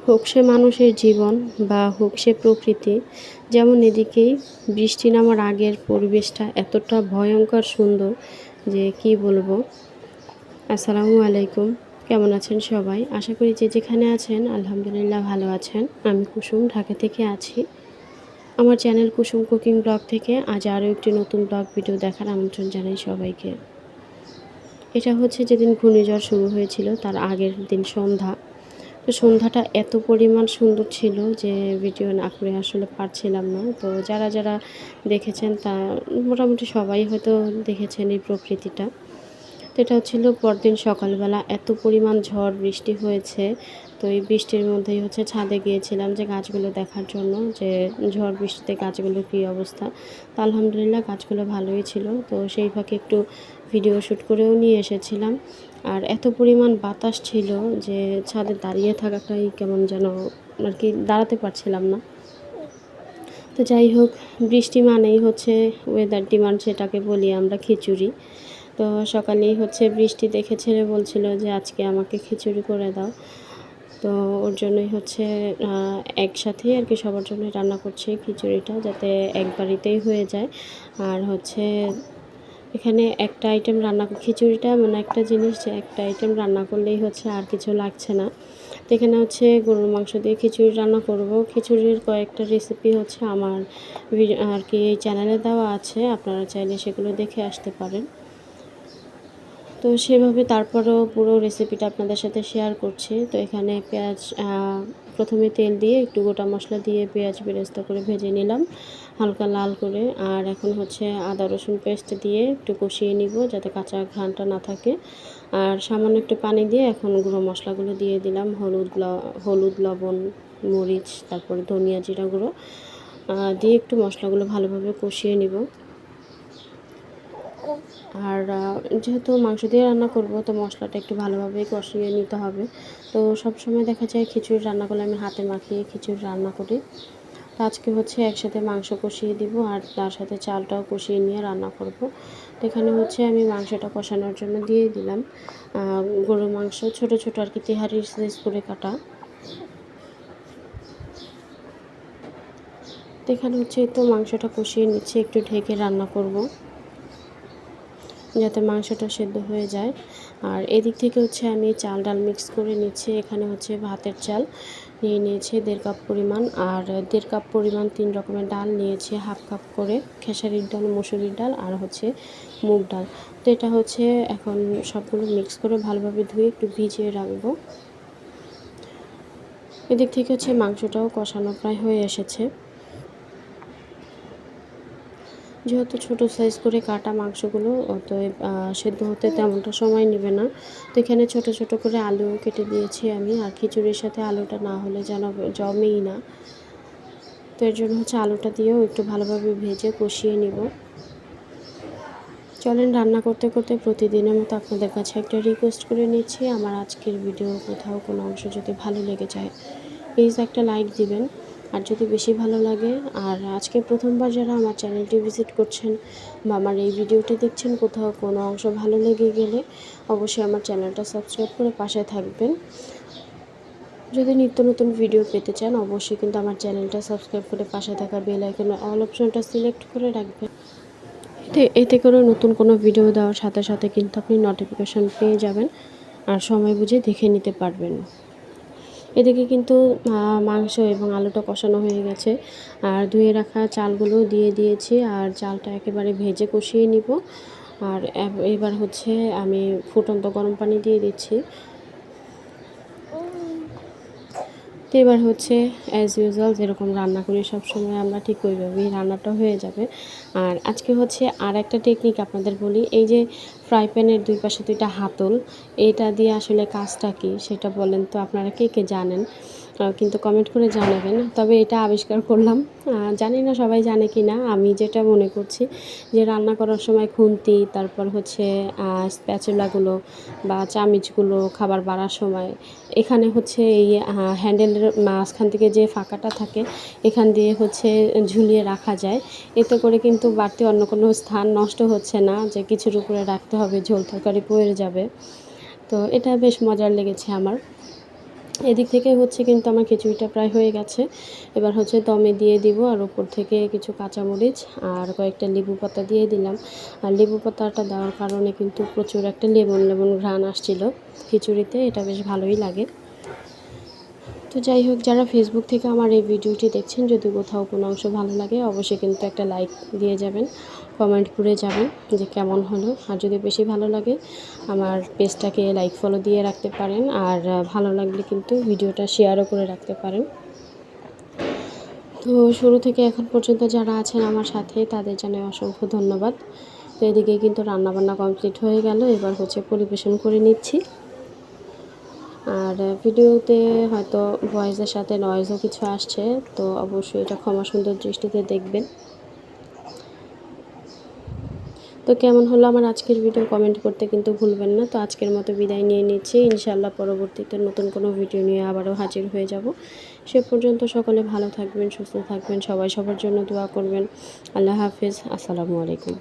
হোক সে মানুষের জীবন বা হোক সে প্রকৃতি, যেমন এদিকেই বৃষ্টি নামার আগের পরিবেশটা এতটা ভয়ঙ্কর সুন্দর যে কি বলবো। আসসালামু আলাইকুম, কেমন আছেন সবাই? আশা করি যে যেখানে আছেন আলহামদুলিল্লাহ ভালো আছেন। আমি কুসুম, ঢাকা থেকে আছি। আমার চ্যানেল কুসুম কুকিং ব্লগ থেকে আজ আরও একটি নতুন ব্লগ ভিডিও দেখার আমন্ত্রণ জানাই সবাইকে। এটা হচ্ছে যেদিন ঘূর্ণিঝড় শুরু হয়েছিল তার আগের দিন সন্ধ্যা। তো সন্ধ্যাটা এত পরিমাণ সুন্দর ছিল যে ভিডিও না করে আসলে পারছিলাম না। তো যারা যারা দেখেছেন তা মোটামুটি সবাই হয়তো দেখেছেন এই প্রকৃতিটা। তো এটা হচ্ছিল পরদিন সকালবেলা এত পরিমাণ ঝড় বৃষ্টি হয়েছে। তো এই বৃষ্টির মধ্যেই হচ্ছে ছাদে গিয়েছিলাম যে গাছগুলো দেখার জন্য, যে ঝড় বৃষ্টিতে গাছগুলোর কী অবস্থা। তো আলহামদুলিল্লাহ গাছগুলো ভালোই ছিল। তো সেই ফাঁকে একটু ভিডিও শ্যুট করেও নিয়ে এসেছিলাম। আর এত পরিমাণ বাতাস ছিল যে ছাদে দাঁড়িয়ে থাকাটাই কেমন যেন আর কি, দাঁড়াতে পারছিলাম না। তো যাই হোক, বৃষ্টি মানেই হচ্ছে ওয়েদার ডিমান্ড, সেটাকে বলি আমরা খিচুড়ি। তো সকালেই হচ্ছে বৃষ্টি দেখে ছেলে বলছিল যে আজকে আমাকে খিচুড়ি করে দাও। তো ওর জন্যই হচ্ছে একসাথেই আর কি সবার জন্যই রান্না করছি খিচুড়িটা, যাতে একবারিতেই হয়ে যায়। আর হচ্ছে এখানে একটা আইটেম রান্না, খিচুড়িটা মানে একটা জিনিস যে একটা আইটেম রান্না করলেই হচ্ছে আর কিছু লাগছে না। তো এখানে হচ্ছে গরুর মাংস দিয়ে খিচুড়ি রান্না করব। খিচুড়ির কয়েকটা রেসিপি হচ্ছে আমার আর কি এই চ্যানেলে দেওয়া আছে, আপনারা চাইলে সেগুলো দেখে আসতে পারেন। তো সেভাবে তারপরেও পুরো রেসিপিটা আপনাদের সাথে শেয়ার করছি। তো এখানে পেঁয়াজ, প্রথমে তেল দিয়ে একটু গোটা মশলা দিয়ে পেঁয়াজ বেরেস্তা করে ভেজে নিলাম হালকা লাল করে। আর এখন হচ্ছে আদা রসুন পেস্ট দিয়ে একটু কষিয়ে নিব যাতে কাঁচা ঘ্রাণটা না থাকে। আর সামান্য একটু পানি দিয়ে এখন গুঁড়ো মশলাগুলো দিয়ে দিলাম, হলুদ, লবণ, মরিচ, তারপরে ধনিয়া জিরা গুঁড়ো দিয়ে একটু মশলাগুলো ভালোভাবে কষিয়ে নিব। আর যেহেতু মাংস দিয়ে রান্না করব তো মশলাটা একটু ভালোভাবেই কষিয়ে নিতে হবে। তো সবসময় দেখা যায় খিচুড়ি রান্না করলে আমি হাতে মাখিয়ে খিচুড়ি রান্না করি। তো আজকে হচ্ছে একসাথে মাংস কষিয়ে দিব আর তার সাথে চালটাও কষিয়ে নিয়ে রান্না করব। তো এখানে হচ্ছে আমি মাংসটা কষানোর জন্য দিয়ে দিলাম গরুর মাংস, ছোট ছোট আর কি তেহারির সাইজ করে কাটা। তো এখানে হচ্ছে তো মাংসটা কষিয়ে নিচ্ছে, একটু ঢেকে রান্না করব যাতে মাংসটা সেদ্ধ হয়ে যায়। আর এদিক থেকে হচ্ছে আমি চাল ডাল মিক্স করে নিচ্ছি। এখানে হচ্ছে ভাতের চাল নিয়ে নিয়েছি 1.5 কাপ পরিমাণ, আর 1.5 কাপ পরিমাণ 3 রকমের ডাল নিয়েছি, হাফ কাপ করে খেসারির ডাল, মসুরির ডাল আর হচ্ছে মুগ ডাল। তো এটা হচ্ছে এখন সবগুলো মিক্স করে ভালোভাবে ধুয়ে একটু ভিজিয়ে রাখবো। এদিক থেকে হচ্ছে মাংসটাও কষানো প্রায় হয়ে এসেছে। যেহেতু ছোটো সাইজ করে কাটা মাংসগুলো অতএব সেদ্ধ হতে তেমনটা সময় নেবে না। তো এখানে ছোটো ছোটো করে আলু কেটে দিয়েছি আমি, আর খিচুড়ির সাথে আলুটা না হলে যেন জমেই না। তো এর জন্য হচ্ছে আলুটা দিয়েও একটু ভালোভাবে ভেজে কষিয়ে নিব। চলেন রান্না করতে করতে প্রতিদিনের মতো আপনাদের কাছে একটা রিকোয়েস্ট করে নিচ্ছি, আমার আজকের ভিডিও কোথাও কোনো অংশ যদি ভালো লেগে যায় প্লিজ একটা লাইক দিবেন। আর যদি বেশি ভালো লাগে, আর আজকে প্রথমবার যারা আমার চ্যানেলটি ভিজিট করছেন বা আমার এই ভিডিওটি দেখছেন, কোথাও কোনো অংশ ভালো লেগে গেলে অবশ্যই আমার চ্যানেলটা সাবস্ক্রাইব করে পাশে থাকবেন। যদি নিত্য নতুন ভিডিও পেতে চান অবশ্যই কিন্তু আমার চ্যানেলটা সাবস্ক্রাইব করে পাশে থাকা বেল আইকনে অল অপশনটা সিলেক্ট করে রাখবেন। এতে করে নতুন কোনো ভিডিও দেওয়ার সাথে সাথে কিন্তু আপনি নোটিফিকেশন পেয়ে যাবেন আর সময় বুঝে দেখে নিতে পারবেন। এদিকে কিন্তু মাংস এবং আলুটা কষানো হয়ে গেছে, আর ধুয়ে রাখা চালগুলো দিয়ে দিয়েছি আর চালটা একেবারে ভেজে কষিয়ে নিব। আর এবার হচ্ছে আমি ফুটন্ত গরম পানি দিয়ে দিচ্ছি। তো এবার হচ্ছে অ্যাজ ইউজুয়াল যেরকম রান্না করি সবসময় আমরা ঠিক ওইভাবেই রান্নাটা হয়ে যাবে। আর আজকে হচ্ছে আর একটা টেকনিক আপনাদের বলি, এই যে ফ্রাই প্যানের 2 পাশে 2টা হাতল, এটা দিয়ে আসলে কাজটা কী সেটা বলেন তো, আপনারা কে কে জানেন কিন্তু কমেন্ট করে জানাবেন। তবে এটা আবিষ্কার করলাম, জানি না সবাই জানে কি না, আমি যেটা মনে করছি যে রান্না করার সময় খুন্তি, তারপর হচ্ছে স্প্যাচুলাগুলো বা চামিচগুলো খাবার বাড়ার সময় এখানে হচ্ছে এই হ্যান্ডেলের মাঝখান থেকে যে ফাঁকাটা থাকে এখান দিয়ে হচ্ছে ঝুলিয়ে রাখা যায়। এতে করে কিন্তু বাড়তি অন্য কোনো স্থান নষ্ট হচ্ছে না, যে কিছুর উপরে রাখতে হবে ঝোল তরকারি পড়ে যাবে। তো এটা বেশ মজার লেগেছে আমার। এদিক থেকে হচ্ছে কিন্তু আমার খিচুড়িটা প্রায় হয়ে গেছে। এবার হচ্ছে দমে দিয়ে দিব, আর উপর থেকে কিছু কাঁচামরিচ আর কয়েকটা লেবু পাতা দিয়ে দিলাম। আর লেবু পাতাটা দেওয়ার কারণে কিন্তু প্রচুর একটা লেমন লেমন ঘ্রাণ আসছিল খিচুড়িতে, এটা বেশ ভালোই লাগে। তো যাই হোক, যারা ফেসবুক থেকে আমার এই ভিডিওটি দেখছেন, যদি কোথাও কোনো অংশ ভালো লাগে অবশ্যই কিন্তু একটা লাইক দিয়ে যাবেন, কমেন্ট করে যাবেন যে কেমন হলো। আর যদি বেশি ভালো লাগে আমার পেজটাকে লাইক ফলো দিয়ে রাখতে পারেন, আর ভালো লাগলে কিন্তু ভিডিওটা শেয়ারও করে রাখতে পারেন। তো শুরু থেকে এখন পর্যন্ত যারা আছেন আমার সাথে তাদের জানাই অসংখ্য ধন্যবাদ। তো এদিকে কিন্তু রান্নাবান্না কমপ্লিট হয়ে গেল, এবার হচ্ছে পরিবেশন করে নিচ্ছি। আর ভিডিওতে হয়তো ভয়েসের সাথে নয়েজও কিছু আসছে, তো অবশ্যই এটা ক্ষমা সুন্দর দৃষ্টিতে দেখবেন। তো কেমন হলো আমার আজকের ভিডিও কমেন্ট করতে কিন্তু ভুলবেন না। তো আজকের মতো বিদায় নিয়ে নিচ্ছি, ইনশাআল্লাহ পরবর্তীতে নতুন কোনো ভিডিও নিয়ে আবারও হাজির হয়ে যাব। সে পর্যন্ত সকলে ভালো থাকবেন, সুস্থ থাকবেন, সবাই সবার জন্য দোয়া করবেন। আল্লাহ হাফেজ, আসসালামু আলাইকুম।